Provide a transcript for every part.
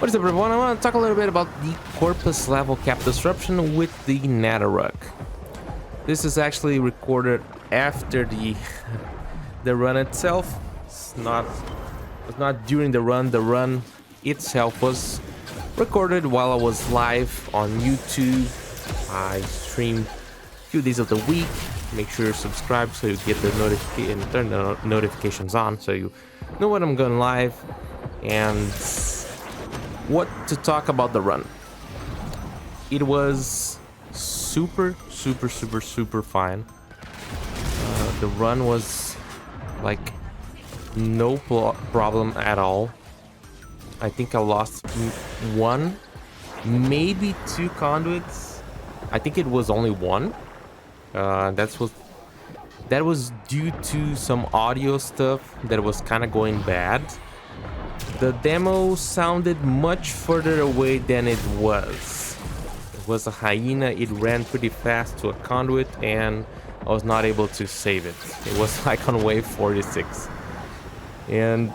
What is up, everyone? I want to talk a little bit about the Corpus level cap disruption with the Nataruk. This is actually recorded after the the run itself. It's not during the run. The run itself was recorded while I was live on YouTube. I stream a few days of the week. Make sure you're subscribed so you get the notification and turn the notifications on so you know when I'm going live. And what to talk about the run. It was super fine. The run was like no problem at all. I think I lost one, maybe two conduits. I think it was only one. That was due to some audio stuff that was kind of going bad. The demo sounded much further away than it was. It was a hyena. It ran pretty fast to a conduit and I was not able to save it. It was like on wave 46. And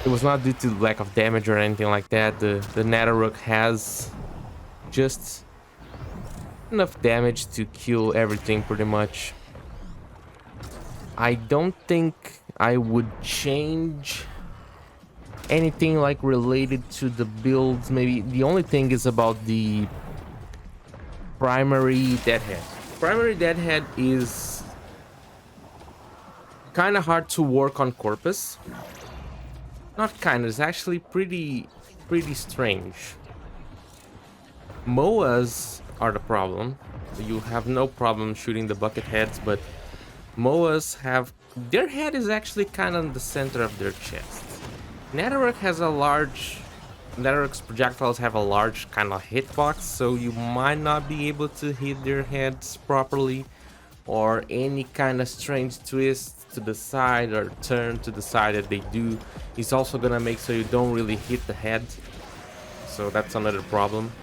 it was not due to lack of damage or anything like that. The Nataruk has just enough damage to kill everything pretty much. I don't think I would change anything like related to the builds. Maybe the only thing is about the primary deadhead. Primary deadhead is kind of hard to work on Corpus. Not kind of, it's actually pretty strange. MOAs are the problem. You have no problem shooting the bucket heads, but MOAs have, their head is actually kind of in the center of their chest. Nataruk's projectiles have a large kind of hitbox, so you might not be able to hit their heads properly, or any kind of strange twist to the side or turn to the side that they do is also gonna make so you don't really hit the head. So that's another problem.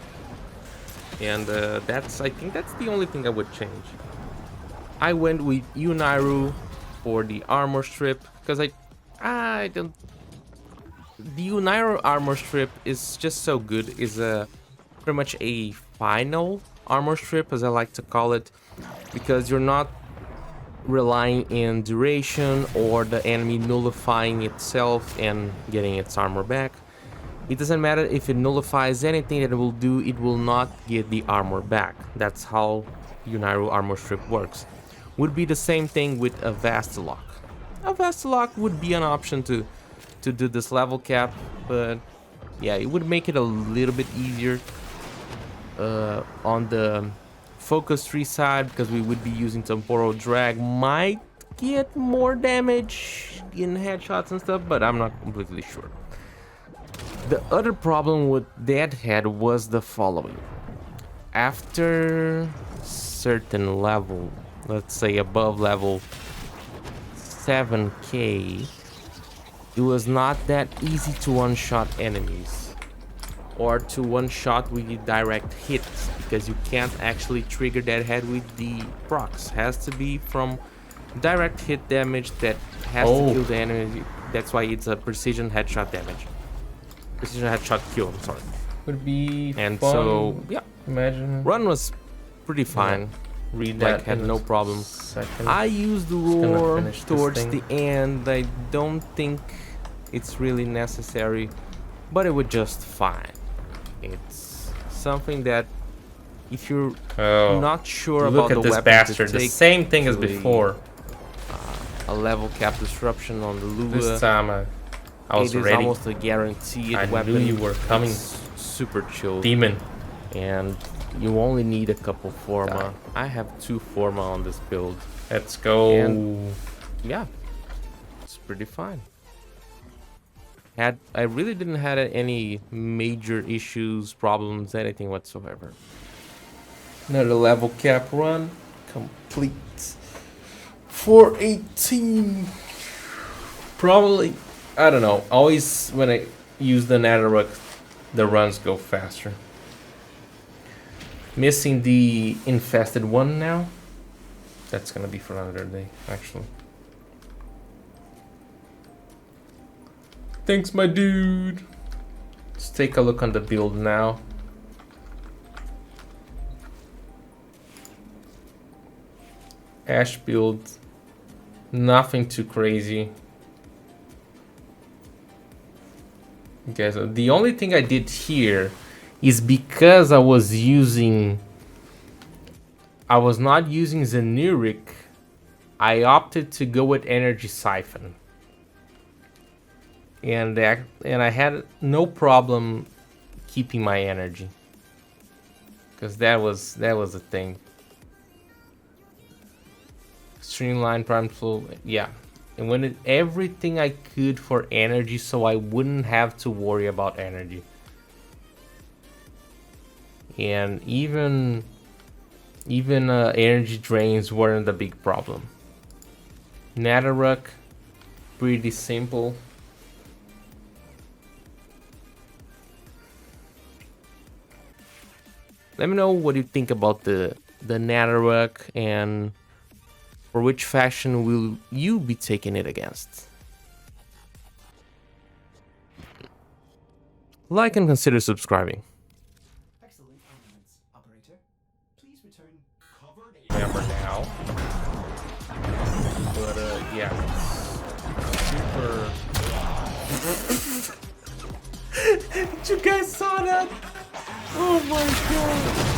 And I think that's the only thing I would change. I went with Unairu for the armor strip because I don't. The Unairu armor strip is just so good. Is pretty much a final armor strip, as I like to call it, because you're not relying in duration or the enemy nullifying itself and getting its armor back. It doesn't matter if it nullifies anything that it will do, it will not get the armor back. That's how Unairu armor strip works. Would be the same thing with a Vastilock. A Vastilock would be an option to do this level cap, but yeah, it would make it a little bit easier on the focus tree side, because we would be using Temporo drag. Might get more damage in headshots and stuff, but I'm not completely sure. The other problem with Deadhead was the following. After certain level, let's say above level 7k, it was not that easy to one-shot enemies or to one-shot with direct hits, because you can't actually trigger that head with the procs. Has to be from direct hit damage that has to kill the enemy. That's why it's a precision headshot damage. Precision headshot kill, I'm sorry. Would be and fun. So yeah, Imagine run was pretty fine. Yeah. Read that, had no problem. Second. I used the roar towards the end. I don't think it's really necessary, but it was just fine. It's something that if you're not sure about the weapon bastard, to take, the same thing as before. A level cap disruption on the Lua. This time I was ready. It is almost a guaranteed weapon. I knew you were coming. It's super chill. Demon. And you only need a couple Forma. I have 2 Forma on this build. Let's go. And yeah, it's pretty fine. I really didn't have any major issues, problems, anything whatsoever. Another level cap run complete. 418. Probably, I don't know. Always when I use the Nataruk, the runs go faster. Missing the infested one now. That's gonna be for another day, actually. Thanks, my dude. Let's take a look on the build now. Ash build, nothing too crazy. Okay, so the only thing I did here is because I was not using Zanuric, I opted to go with Energy Siphon. And I had no problem keeping my energy. Because that was the thing. Streamline, prime flow, yeah. And when everything I could for energy, so I wouldn't have to worry about energy. And even energy drains weren't a big problem. Nataruk, pretty simple. Let me know what you think about the Nataruk, and for which faction will you be taking it against? Like and consider subscribing. Excellent arguments, operator. Please return covered in Remember now. But yeah. Super. Did you guys saw that? Oh my god.